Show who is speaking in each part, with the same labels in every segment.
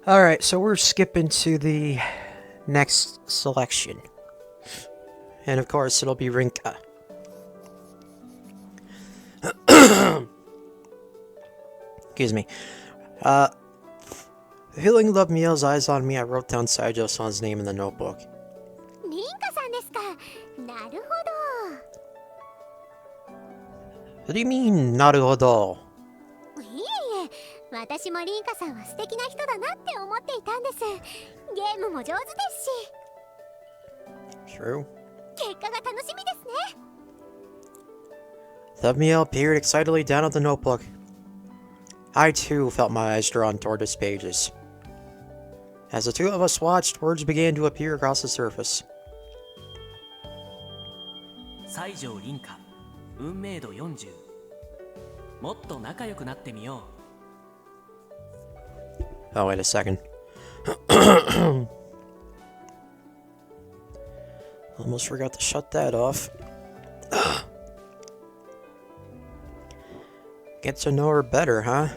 Speaker 1: Alright, so we're skipping to the next selection. And of course, it'll be Rinka. Excuse me. Feeling Love Mia's eyes on me, I wrote down Saijo-san's name in the notebook.
Speaker 2: Rinka-san desu ka. Naruhodo.
Speaker 1: What do you mean, naruhodo?
Speaker 2: いえいえ、私もリンカさんは素敵な人だなって思っていたんです。ゲームも上手ですし。
Speaker 1: True.
Speaker 2: 結果が楽しみですね。
Speaker 1: Love Mia peered excitedly down at the notebook. I too felt my eyes drawn toward its pages. As the two of us watched, words began to appear across the surface.
Speaker 3: 西条凛花運命度40もっと仲良くなってみよう
Speaker 1: Oh, wait a second. Almost forgot to shut that off. Get to know her better, huh?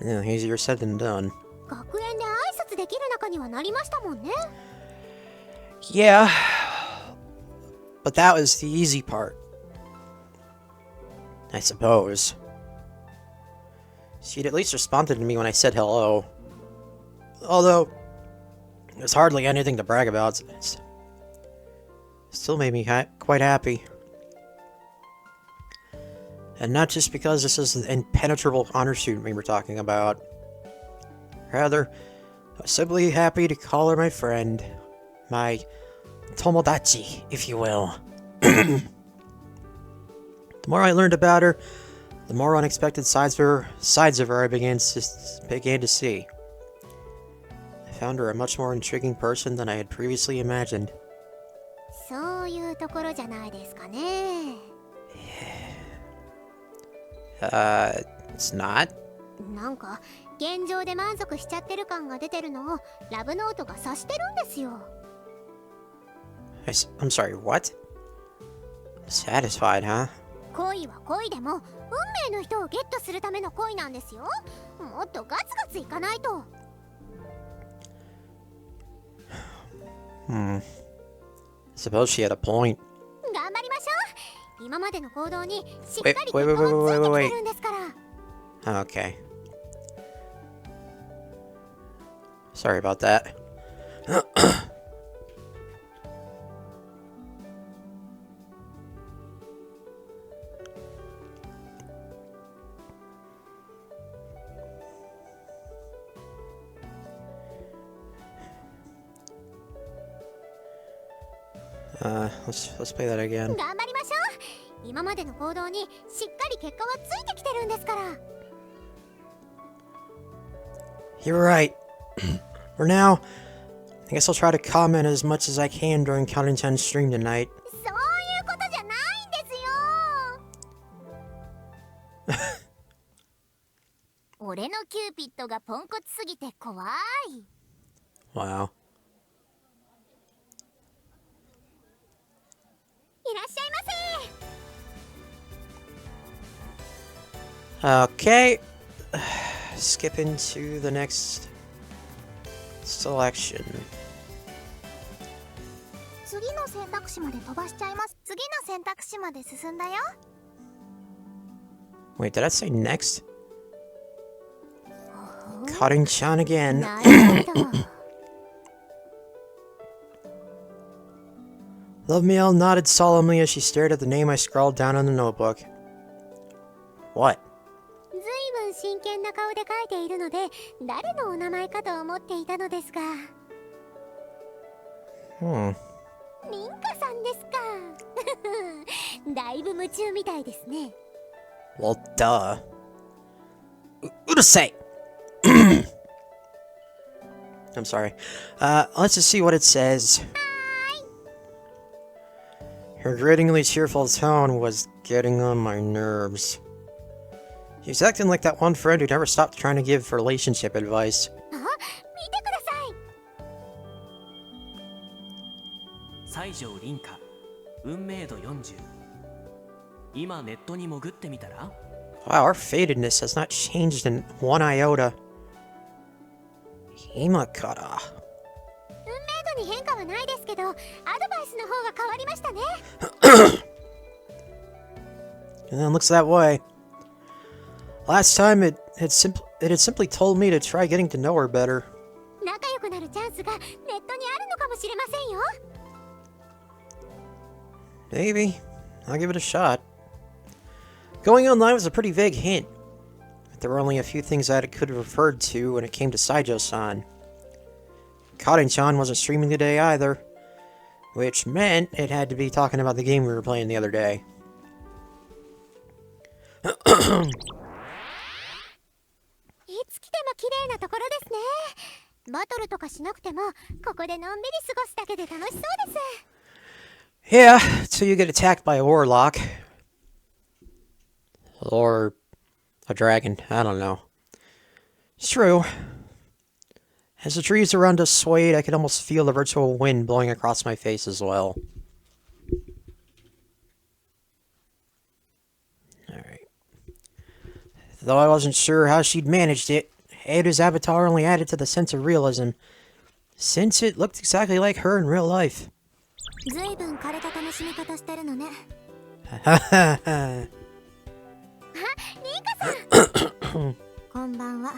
Speaker 1: Yeah, easier said than done.
Speaker 2: 学園で挨拶できる仲にはなりましたもんね。
Speaker 1: Yeah, but that was the easy part. I suppose. She'd at least responded to me when I said hello. Although, there's hardly anything to brag about. It still made me quite happy. And not just because this is the impenetrable honor student we were talking about. Rather, I was simply happy to call her my friend. My tomodachi, if you will. The more I learned about her, the more unexpected sides of her I began to see. I found her a much more intriguing person than I had previously imagined.
Speaker 2: そういうところじゃないですかね。
Speaker 1: It's not?
Speaker 2: なんか現状で満足しちゃってる感が出てるのをラブノートが察してるんですよ。
Speaker 1: I'm sorry, what? Satisfied, huh?
Speaker 2: 恋は恋でも運命の人をゲットするための恋なんですよ。もっとガツガツいかないと。
Speaker 1: Suppose she had a point.
Speaker 2: 頑張りましょう。今までの行動にしっかり結果
Speaker 1: Wait,
Speaker 2: が
Speaker 1: wait,
Speaker 2: つい
Speaker 1: wait,
Speaker 2: て
Speaker 1: wait,
Speaker 2: きてるんですから。
Speaker 1: Okay. Sorry about that. Let's play that again.
Speaker 2: 頑張りましょう。今までの行動にしっかり結果はついてきてるんですから。
Speaker 1: You're right. For now, I guess I'll try to comment as much as I can during Counting 10's stream tonight.
Speaker 2: そういうことじゃないんですよ。俺のキューピッドがポンコツすぎて怖い。
Speaker 1: Wow.
Speaker 2: いらっしゃいませ。
Speaker 1: Okay. Skipping to the next selection.
Speaker 2: 次の選択肢まで飛ばしちゃいます。次の選択肢まで進んだよ。
Speaker 1: Wait, did I say next? Cutting-chan again.
Speaker 2: なるほど。
Speaker 1: Love Miel nodded solemnly as she stared at the name I scrawled down on the notebook. What?
Speaker 2: ずいぶん真剣な顔で書いているので、誰のお名前かと思っていたのですが。リンカさんですか。だいぶ夢中みたいですね。
Speaker 1: Well, duh. Urusei! I'm sorry. Let's just see what it says. Her gratingly cheerful tone was getting on my nerves. She was acting like that one friend who never stopped trying to give relationship advice.
Speaker 2: あ、見てください。
Speaker 3: 西条凛花運命度40今ネットに潜ってみたら
Speaker 1: Wow, our fatedness has not changed in one iota. 今から。
Speaker 2: 運命度に変化はないですけど、アドバイスの方が変わりましたね。
Speaker 1: It looks that way. Last time it had simply told me to try getting to know her better.
Speaker 2: 仲良くなるチャンスがネットにあるのかもしれませんよ。
Speaker 1: Maybe. I'll give it a shot. Going online was a pretty vague hint. There were only a few things that it could have referred to when it came to Saijo-san. Karin-chan wasn't streaming today either, which meant it had to be talking about the game we were playing the other day.
Speaker 2: いつ来ても綺麗なところですね。バトルとかしなくても、ここでのんびり過ごすだけで楽しそうです。
Speaker 1: Yeah, till you get attacked by a warlock. Or a dragon, I don't know. It's true. As the trees around us swayed, I could almost feel the virtual wind blowing across my face as well. Alright. Though I wasn't sure how she'd managed it, Ada's avatar only added to the sense of realism, since it looked exactly like her in real life.
Speaker 2: ずいぶん枯れた楽しみ方してるのね。
Speaker 1: ははは。
Speaker 2: あ、リンカさん。こんばんは。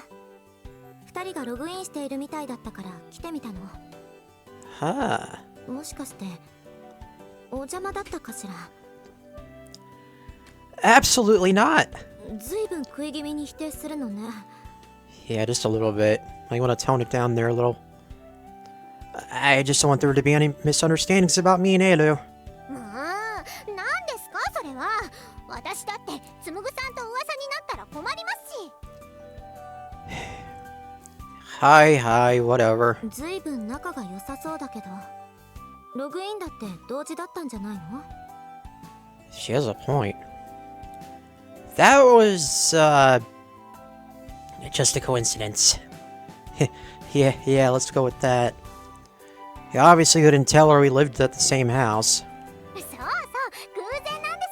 Speaker 2: 二人がログインしているみたいだったから来てみたの。
Speaker 1: はあ。
Speaker 2: もしかしてお邪魔だったかしら。
Speaker 1: Absolutely not.
Speaker 2: ずいぶん食い気味に否定するのね。
Speaker 1: Yeah, just a little bit. I want to tone it down there a little. I just don't want there to be any misunderstandings about me and Elu.
Speaker 2: まあ、何ですかそれは。私だってつむぐさんと噂になったら困りますし。
Speaker 1: Hi, whatever.
Speaker 2: ずいぶん仲が良さそうだけど、ログインだって同時だったんじゃないの？
Speaker 1: She has a point. That was, just a coincidence. yeah, let's go with that. You obviously couldn't tell her we lived at the same house.
Speaker 2: そうそう、偶然なんで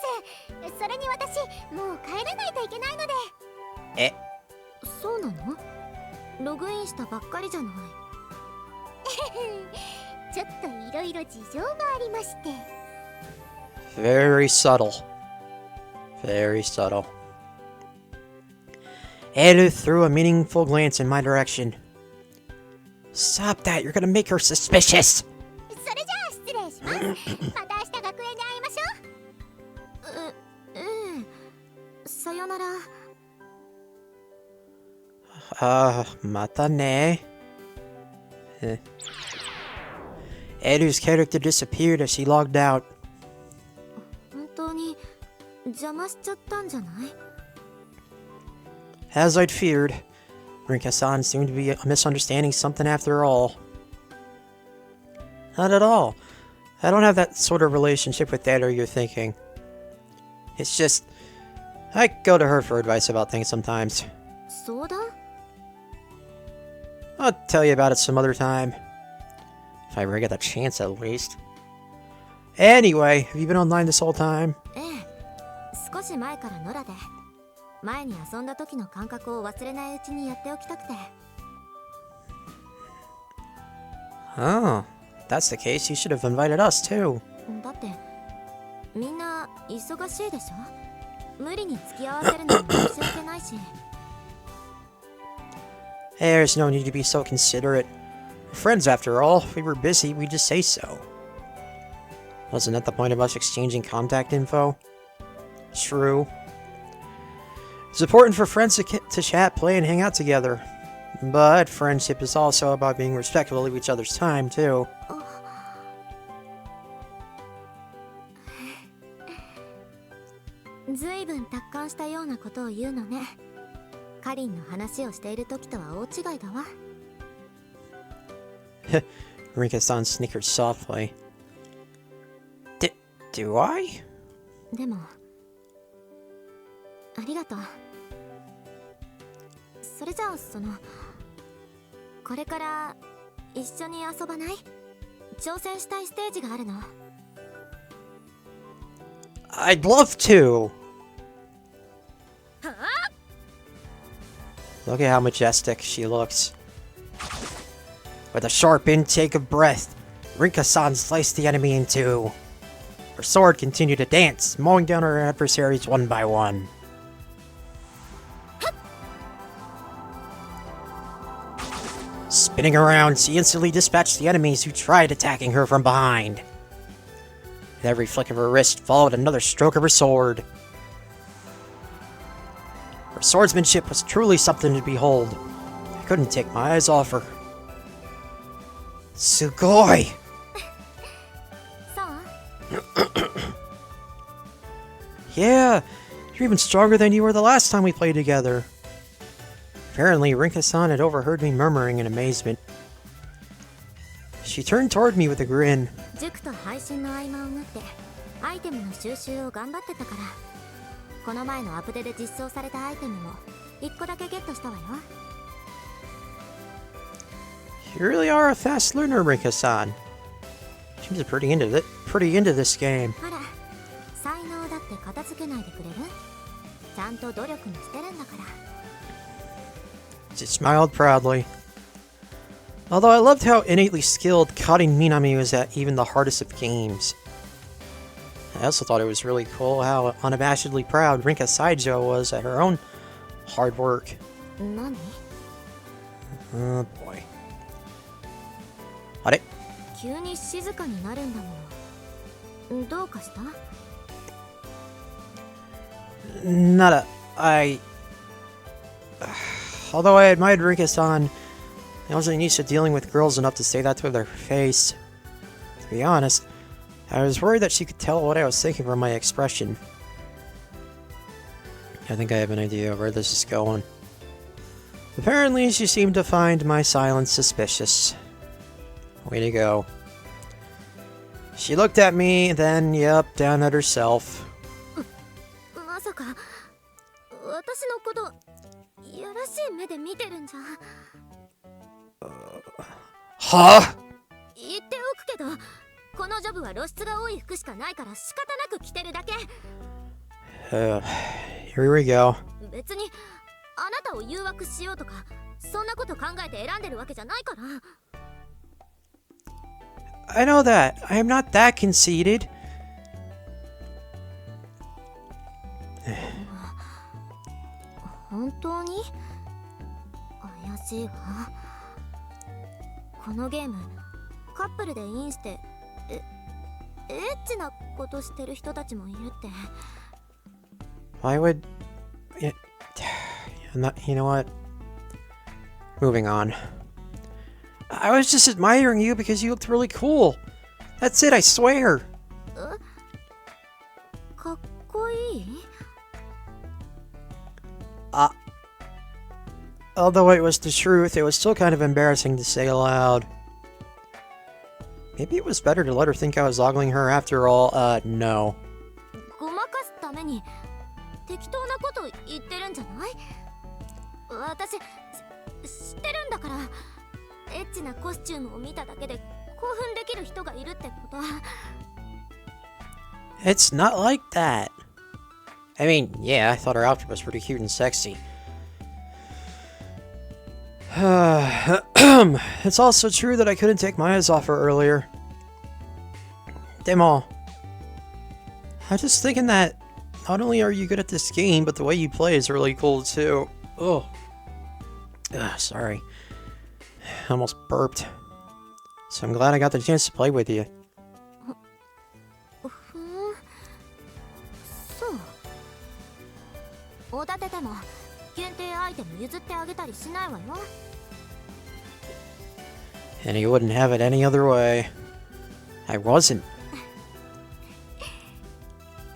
Speaker 2: す。それに私、もう帰らないといけないので。
Speaker 1: え？
Speaker 2: そうなの？ログインしたばっかりじゃない。ちょっといろいろ事情がありまして。
Speaker 1: Very subtle. Very subtle. Elu threw a meaningful glance in my direction. Stop that, you're gonna make her suspicious!
Speaker 2: それじゃあ失礼します。また明日学園で会いましょう。ええ。さよなら。
Speaker 1: Mata ne. Elu's character disappeared as she logged out.
Speaker 2: 本当に邪魔しちゃったんじゃない？
Speaker 1: As I'd feared, Rinka-san seemed to be misunderstanding something after all. Not at all. I don't have that sort of relationship with Elu you're thinking. It's just, I go to her for advice about things sometimes.
Speaker 2: 相談？
Speaker 1: I'll tell you about it some other time. If I ever get the chance, at least. Anyway, have you been online this whole time?
Speaker 2: ええ。少し前から野良で。前に遊んだ時の感覚を忘れないうちにやっておきたくて。
Speaker 1: Oh, that's the case. You should have invited us too.
Speaker 2: だってみんな忙しいでしょ。無理に付き合わせるのに申し訳ないし。
Speaker 1: There's no need to be so considerate. We're friends after all. If we were busy, we'd just say so. Wasn't that the point of us exchanging contact info? True. It's important for friends to chat, play, and hang out together. But friendship is also about being respectful of each other's time, too.
Speaker 2: ずいぶん達観したようなことを言うのね。カリンの話をしている時とは大違いだわ。
Speaker 1: Rinka-san snickered softly. Do I?
Speaker 2: でもありがとう。それじゃあこれから一緒に遊ばない？挑戦したいステージがあるの。
Speaker 1: I'd love to! Look at how majestic she looks. With a sharp intake of breath, Rinka-san sliced the enemy in two. Her sword continued to dance, mowing down her adversaries one by one. Spinning around, she instantly dispatched the enemies who tried attacking her from behind. With every flick of her wrist followed another stroke of her sword. Her swordsmanship was truly something to behold. I couldn't take my eyes off her. Sugoi!
Speaker 2: そう
Speaker 1: Yeah, you're even stronger than you were the last time we played together. Apparently, Rinka-san had overheard me murmuring in amazement. She turned toward me with a grin.
Speaker 2: 塾と配信の合間を縫ってアイテムの収集を頑張ってたからこの前のアップデで実装されたアイテムも1個だけゲットしたわよ
Speaker 1: You really are a fast learner, Rinka-san. Seems pretty into this game.
Speaker 2: ほら才能だって片付けないでくれるちゃんと努力もしてるんだから
Speaker 1: She smiled proudly. Although I loved how innately skilled Karin Minami was at even the hardest of games. I also thought it was really cool how unabashedly proud Rinka Saijo was at her own hard work.
Speaker 2: 何
Speaker 1: Oh boy. あれ?
Speaker 2: 急に静かになるんだものどうかした
Speaker 1: Nada. Although I admired Rinka-san, I wasn't used to dealing with girls enough to say that to their face. To be honest, I was worried that she could tell what I was thinking from my expression. I think I have an idea of where this is going. Apparently, she seemed to find my silence suspicious. Way to go. She looked at me, then, yep, down at herself.
Speaker 2: まさか私のことやらしい目で見てるんじゃ
Speaker 1: Huh?
Speaker 2: 言っておくけどこのジョブは露出が多い服しかないから仕方なく着てるだけ
Speaker 1: Here we go.
Speaker 2: 別にあなたを誘惑しようとかそんなこと考えて選んでるわけじゃないから
Speaker 1: I know that. I am not that conceited.
Speaker 2: 本当に怪しいわこのゲームカップルでインしてエッチなことしてる人たちもいるって
Speaker 1: Why would... Yeah, I'm not... You know what? Moving on. I was just admiring you because you looked really cool. That's it, I swear.
Speaker 2: かっこいい
Speaker 1: Although it was the truth, it was still kind of embarrassing to say aloud. Maybe it was better to let her think I was ogling her after all. No.
Speaker 2: ごまかすために適当なこと言ってるんじゃない私知ってるんだからエッチなコスチュームを見ただけで興奮できる人がいるってこと
Speaker 1: It's not like that. I mean, yeah, I thought her outfit was pretty cute and sexy. It's also true that I couldn't take my eyes off her earlier. Demo. I'm just thinking that not only are you good at this game, but the way you play is really cool too. Oh. Sorry. I almost burped. So I'm glad I got the chance to play with you.
Speaker 2: ふんそうおだてても限定アイテム譲ってあげたりしないわよ
Speaker 1: And you wouldn't have it any other way. I wasn't.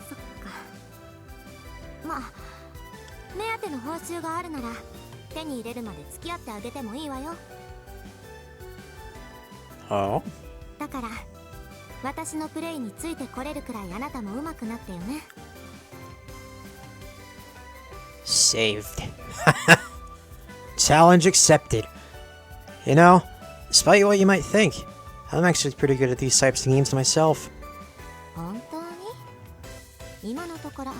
Speaker 2: そっかまあ目当ての報酬があるなら手に入れるまで付き合ってあげてもいいわよ
Speaker 1: Oh?
Speaker 2: だから私のプレイについてこれるくらいあなたも上手くなってよね
Speaker 1: Saved. Challenge accepted. You know, despite what you might think, I'm actually pretty good at these types of games myself.
Speaker 2: 本当に今のところ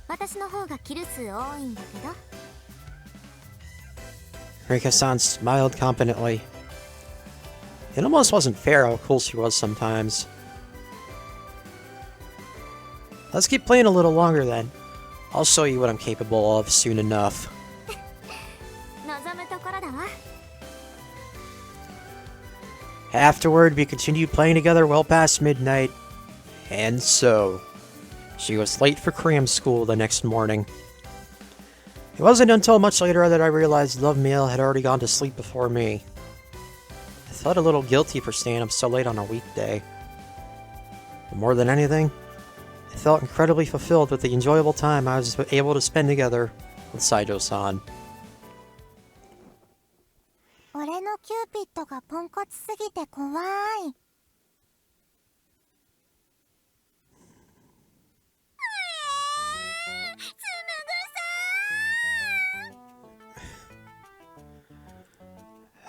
Speaker 2: 私の方がキル数多いんだけど
Speaker 1: Rika-san smiled confidently. It almost wasn't fair how cool she was sometimes. Let's keep playing a little longer then. I'll show you what I'm capable of soon enough.
Speaker 2: 望むところだわ。
Speaker 1: Afterward, we continued playing together well past midnight. And so, she was late for cram school the next morning. It wasn't until much later that I realized Love Mail had already gone to sleep before me. I felt a little guilty for staying up so late on a weekday. But more than anything, I felt incredibly fulfilled with the enjoyable time I was able to spend together with Saijo-san.
Speaker 2: 俺のキューピッドがポンコツすぎて怖い。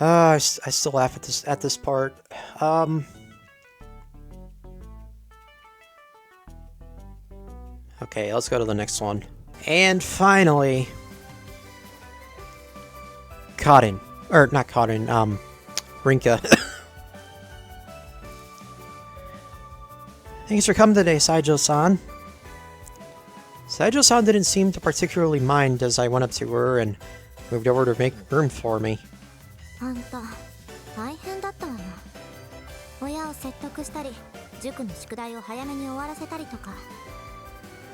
Speaker 1: I still laugh at this part. Okay, let's go to the next one. And finally, Cotton. Or, not Cotton, Rinka. Thanks for coming today, Saijo-san. Saijo-san didn't seem to particularly mind as I went up to her and moved over to make room for me.
Speaker 2: あんた、大変だったわな。親を説得したり、塾の宿題を早めに終わらせたりとか。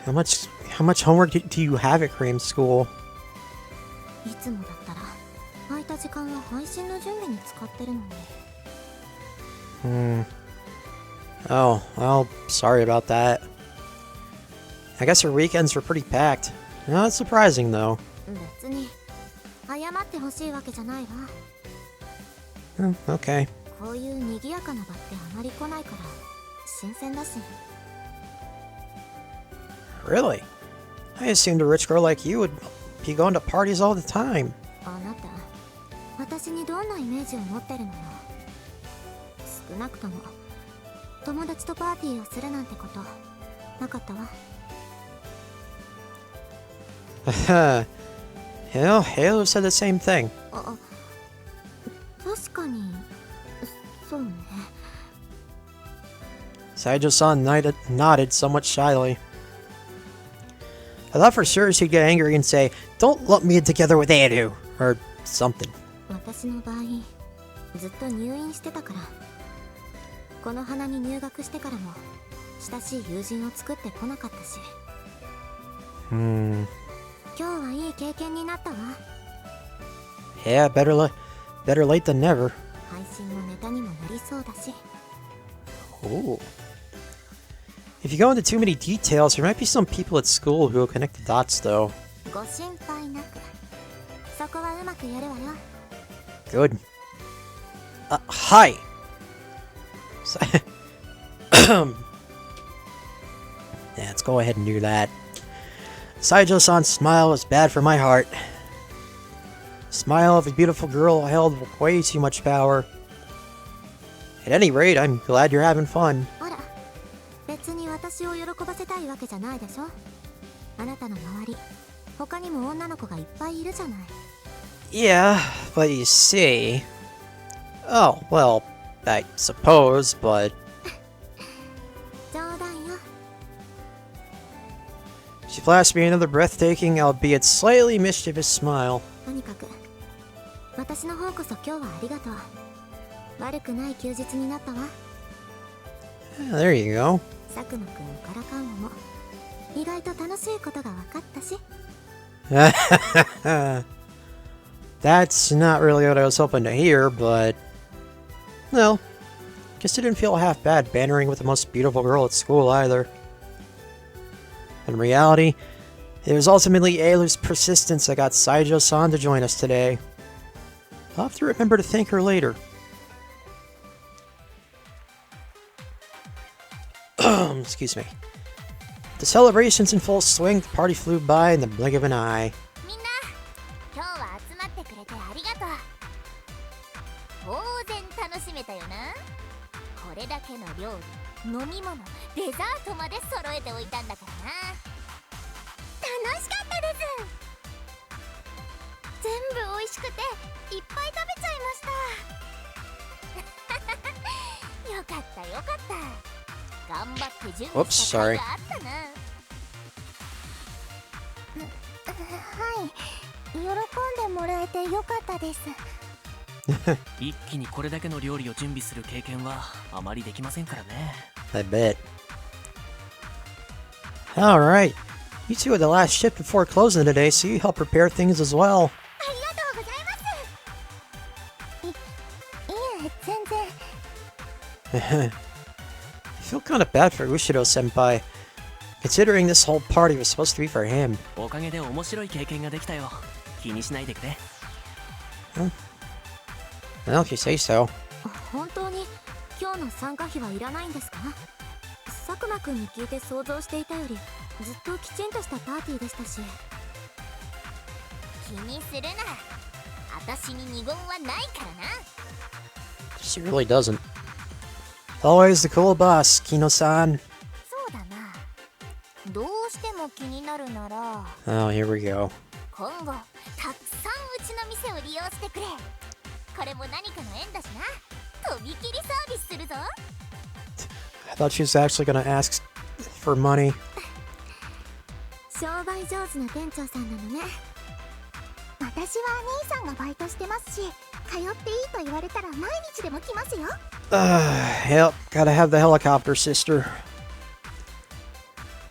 Speaker 1: How much homework do you have at cram school?
Speaker 2: いつもだったら、空いた時間は配信の準備に使ってるのに。
Speaker 1: Oh, well, sorry about that. I guess her weekends were pretty packed. Not surprising, though.
Speaker 2: 別に、謝ってほしいわけじゃないわ。
Speaker 1: Okay.
Speaker 2: こういう賑やかな場ってあまり来ないから、新鮮だし。
Speaker 1: Really? I assumed a rich girl like you would be going to parties all the time.
Speaker 2: あなた、私にどんなイメージを持ってるのよ。少なくとも、友達とパーティーをするなんてこと、なかったわ。
Speaker 1: You know, Halo said the same thing.
Speaker 2: あ、確かに、そうね。
Speaker 1: Saijo-san nodded somewhat shyly. I thought for sure she'd get angry and say, "Don't lump me in together with Anu," or something.
Speaker 2: 私の場合、ずっと入院してたから、この花に入学してからも親しい友人を作ってこなかったし。今日はいい経験になったわ。
Speaker 1: Yeah, better late than never.
Speaker 2: 配信のネタにもなりそうだし。
Speaker 1: Ooh. If you go into too many details, there might be some people at school who will connect the dots, though.
Speaker 2: ご心配なく。そこはうまくやるわよ。
Speaker 1: Good. Hi! Yeah, let's go ahead and do that. Saijo-san's smile was bad for my heart. The smile of a beautiful girl held way too much power. At any rate, I'm glad you're having fun.
Speaker 2: ほら、別に私を喜ばせたいわけじゃないでしょ。あなたの周り、他にも女の子がいっぱいいるじゃない。
Speaker 1: Yeah, but you see... Oh, well, I suppose, but...
Speaker 2: 冗談よ。
Speaker 1: She flashed me another breathtaking, albeit slightly mischievous smile.
Speaker 2: とにかく、私の方こそ今日はありがとう。悪くない休日になったわ。
Speaker 1: Yeah, there you go.
Speaker 2: 佐久間くんのからかうのも、意外と楽しいことが分かったし。
Speaker 1: That's not really what I was hoping to hear, but... Well, guess it didn't feel half bad bantering with the most beautiful girl at school either. In reality, it was ultimately Ailu's persistence that got Saijo-san to join us today. I'll have to remember to thank her later. Excuse me. The celebrations in full swing, the party flew by in the blink of an eye.
Speaker 2: みんな、今日は集まってくれてありがとう。当然楽しめたよな。これだけの料理、飲み物、デザートまで揃えておいたんだからな。楽しかったです。全部美味しくていっぱい食べちゃいました。かったよかった。頑張って準
Speaker 1: Oops,
Speaker 2: 備した甲
Speaker 1: sorry.
Speaker 2: 斐があったな。はい、喜んでもらえてよかったです。
Speaker 3: 一気にこれだけの料理を準備する経験はあまりできませんからね。
Speaker 1: I bet. Alright. You two are the last shift before closing today, so you help prepare things as well.
Speaker 2: ありがとうございます。いえ、全然。
Speaker 1: I feel kind of bad for Ushido-senpai, considering this whole party was supposed to be for him.
Speaker 3: おかげで面白い経験ができたよ。気にしないでくれ。
Speaker 1: Well, if you say so.
Speaker 2: 本当に今日の参加費はいらないんですか？佐久間くんに聞いて想像していたよりずっときちんとしたパーティーでしたし。気にするな。私に二言はないからな。
Speaker 1: She really doesn't. Always the cool boss, Kino-san.
Speaker 2: そうだな。どうしても気になるなら
Speaker 1: Oh, here we go.
Speaker 2: 今後たくさんうちの店を利用してくれ。これも何かの縁だしな。とびきりサービスするぞ。
Speaker 1: I thought she was actually gonna ask for money.
Speaker 2: 商売上手な店長さんなのね。私は兄さんがバイトしてますし、通っていいと言われたら毎日でも来ますよ。
Speaker 1: Yep, gotta have the helicopter, sister.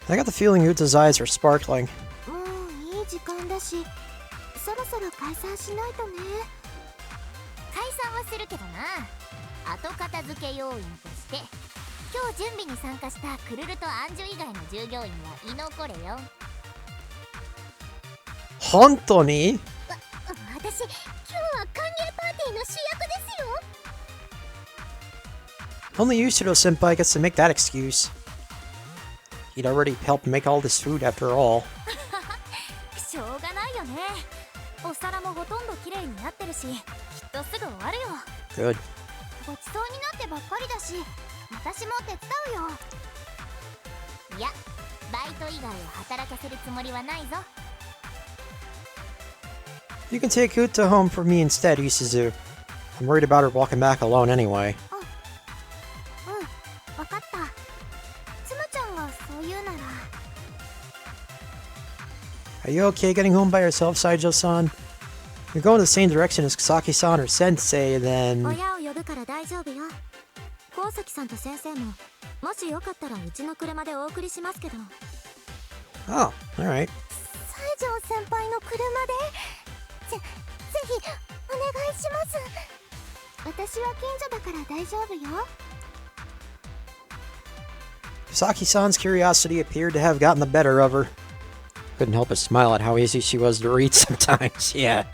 Speaker 1: I got the feeling Uta's eyes are sparkling.
Speaker 2: もういい時間だし、そろそろ解散しないとね。解散はするけどな。後片付け要員として今日準備に参加したクルルとアンジュ以外の従業員は居残れよ。
Speaker 1: 本当に？
Speaker 2: 私、今日は歓迎パーティーの主役ですよ。
Speaker 1: Only Yushiro-senpai gets to make that excuse. He'd already helped make all this food after all.
Speaker 2: しょうがないよね。お皿もほとんど綺麗になってるし、きっとすぐ終わるよ。
Speaker 1: Good.
Speaker 2: ごちそうになってばっかりだし、私も手伝うよ。いや、バイト以外を働かせるつもりはないぞ。
Speaker 1: You can take Uta home for me instead, Isuzu. I'm worried about her walking back alone anyway.
Speaker 2: わかった。つむちゃんがそう言うなら。
Speaker 1: Are you okay getting home by yourself, Saijo-san? You're going the same direction as Saki-san or Sensei, then...
Speaker 2: 親を呼ぶから大丈夫よ。高崎さんと先生も、もしよかったらうちの車でお送りしますけど。
Speaker 1: Oh, alright.
Speaker 2: 西条先輩の車でぜひお願いします。私は近所だから大丈夫よ。
Speaker 1: Saki-san's curiosity appeared to have gotten the better of her. Couldn't help but smile at how easy she was to read sometimes, yeah.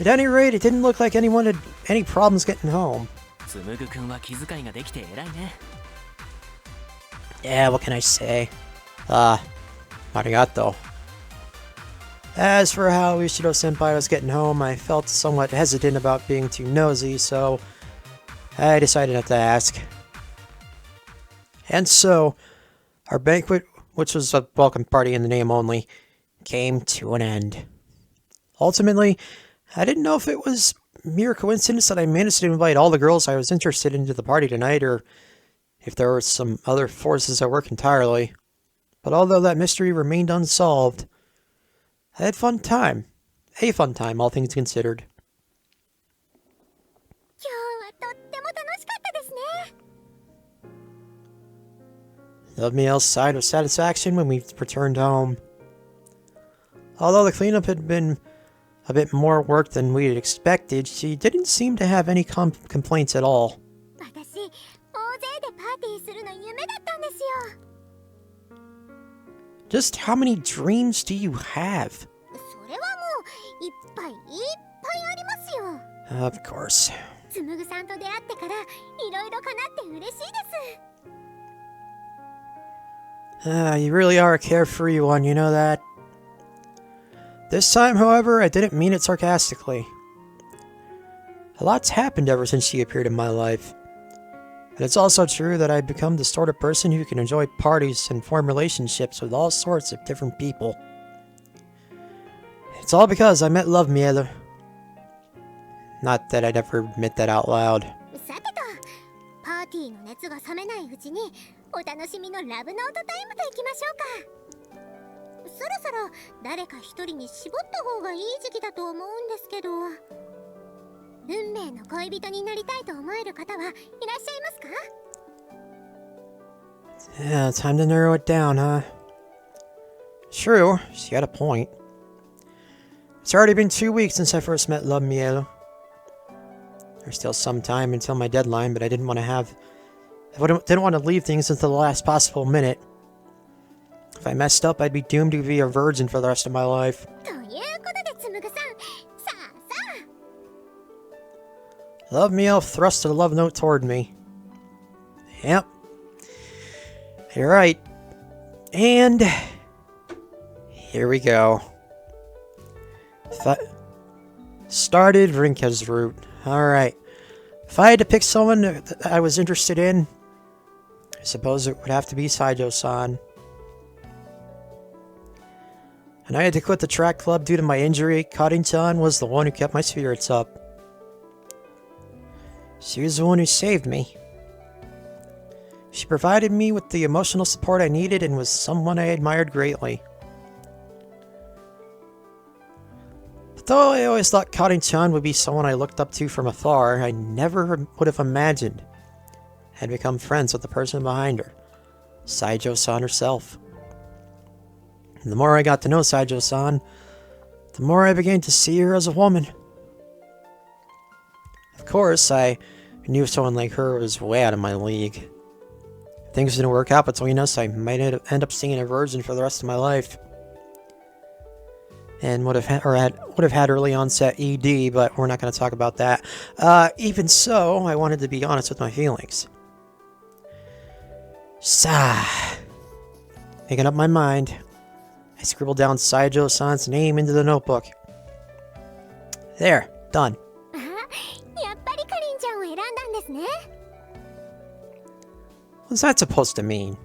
Speaker 1: At any rate, it didn't look like anyone had any problems getting home.
Speaker 3: つむぐくんは気遣いができて偉いね。
Speaker 1: Yeah, what can I say? Arigato. As for how Ishido-senpai was getting home, I felt somewhat hesitant about being too nosy, so I decided not to ask. And so, our banquet, which was a welcome party in the name only, came to an end. Ultimately, I didn't know if it was mere coincidence that I managed to invite all the girls I was interested in to the party tonight, or if there were some other forces at work entirely. But although that mystery remained unsolved, I had fun time. A fun time, all things considered.
Speaker 2: 今日はとっても楽しかったですね。
Speaker 1: Love sighed with satisfaction when we returned home. Although the cleanup had been a bit more work than we had expected, she didn't seem to have any complaints at all.
Speaker 2: 私、大勢でパーティーするの夢だったんですよ。
Speaker 1: Just how many dreams do you have?
Speaker 2: それはもういっぱいいっぱいありますよ。
Speaker 1: Of course.
Speaker 2: つむぐさんと出会ってからいろいろ叶って嬉しいです。
Speaker 1: You really are a carefree one, you know that? This time, however, I didn't mean it sarcastically. A lot's happened ever since she appeared in my life. And it's also true that I've become the sort of person who can enjoy parties and form relationships with all sorts of different people. It's all because I met Love Miele. Not that I'd ever admit that out loud.
Speaker 2: さてと、熱が冷めないうちにお楽しみのラブノートタイムといきましょうか。そろそろ誰か一人に絞った方がいい時期だと思うんですけど、運命の恋人になりたいと思える方はいらっしゃいますか？
Speaker 1: Yeah, time to narrow it down, huh? True, she got a point. It's already been 2 weeks since I first met Love Miel. There's still some time until my deadline, but I didn't want to leave things until the last possible minute. If I messed up, I'd be doomed to be a virgin for the rest of my life.
Speaker 2: ということでつむぐさん、さあ
Speaker 1: Love Miel thrust a love note toward me. Yep. You're right. And here we go. Started Rinka's route. Alright. If I had to pick someone that I was interested in, I suppose it would have to be Saijo-san. And I had to quit the track club due to my injury. Karin-chan was the one who kept my spirits up. She was the one who saved me. She provided me with the emotional support I needed and was someone I admired greatly. But though I always thought Karin-chan would be someone I looked up to from afar, I never would have imagined I'd become friends with the person behind her, Saijo-san herself. And the more I got to know Saijo-san, the more I began to see her as a woman. Of course, I knew someone like her was way out of my league. If things didn't work out between us, I might end up staying a virgin for the rest of my life. And would have had early onset ED, but we're not going to talk about that. Even so, I wanted to be honest with my feelings. Making up my mind, I scribbled down Saijo-san's name into the notebook. There, done.
Speaker 2: やっぱりかりんちゃんを選んだんですね。
Speaker 1: What's that supposed to mean?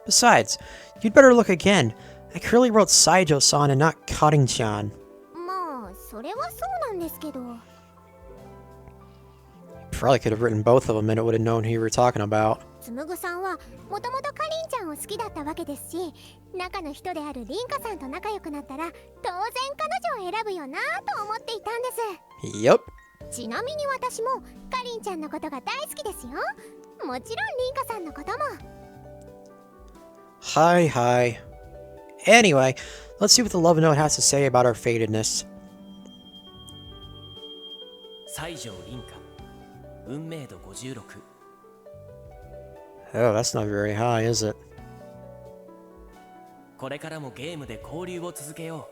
Speaker 1: Besides, you'd better look again. I clearly wrote Saijo-san and not Karin-chan.
Speaker 2: まあそれはそうなんですけど。
Speaker 1: Probably could have written both of them and it would have known who you were talking about.
Speaker 2: つむぐさんはもともとかりんちゃんを好きだったわけですし、中の人であるリンカさんと仲良くなったら当然彼女を選ぶよなと思っていたんです。
Speaker 1: Yup.
Speaker 2: ちなみに私もかりんちゃんのことが大好きですよ。もちろんリンカさんのことも。
Speaker 1: Hi. Anyway, let's see what the love note has to say about our fatedness.
Speaker 3: 西条凛花運命度56
Speaker 1: Oh, that's not very high, is it?
Speaker 3: これからもゲームで交流を続けよ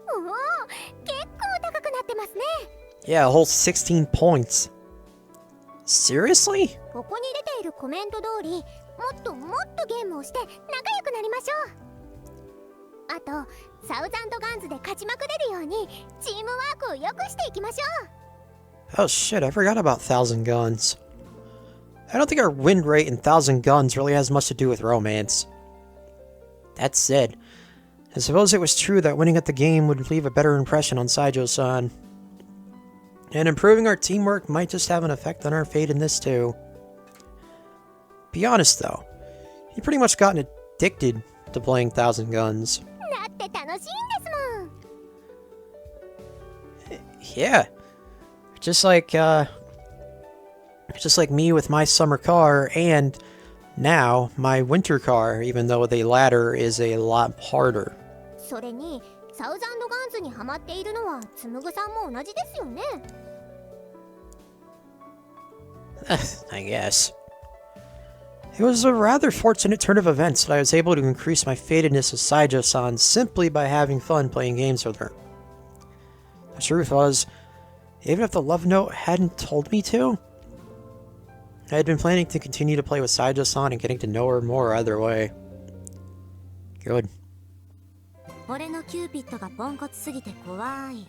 Speaker 2: おお、結構高くなってますね。
Speaker 1: Yeah, a whole 16 points. Seriously?
Speaker 2: ここに出ているコメント通り、もっとゲームをして仲良くなりましょう。あと、サウザンドガンズで勝ちまくれるようにチームワークを良くしていきましょう。
Speaker 1: Oh shit, I forgot about Thousand Guns. I don't think our win rate in Thousand Guns really has much to do with romance. That said, I suppose it was true that winning at the game would leave a better impression on Saijo-san. And improving our teamwork might just have an effect on our fate in this too. Be honest though, you've pretty much gotten addicted to playing Thousand Guns.
Speaker 2: だって楽しいんですもん。
Speaker 1: Yeah. Just like me with my summer car and now my winter car, even though the latter is a lot harder.
Speaker 2: それにサウザンドガンズにハマっているのはつむぐさんも同じですよね。
Speaker 1: I guess. It was a rather fortunate turn of events that I was able to increase my fatedness with Saijo-san simply by having fun playing games with her. The truth was, even if the love note hadn't told me to, I had been planning to continue to play with Saijo-san and getting to know her more either way. Good.
Speaker 2: 俺のキューピッドがポンコツすぎて怖い。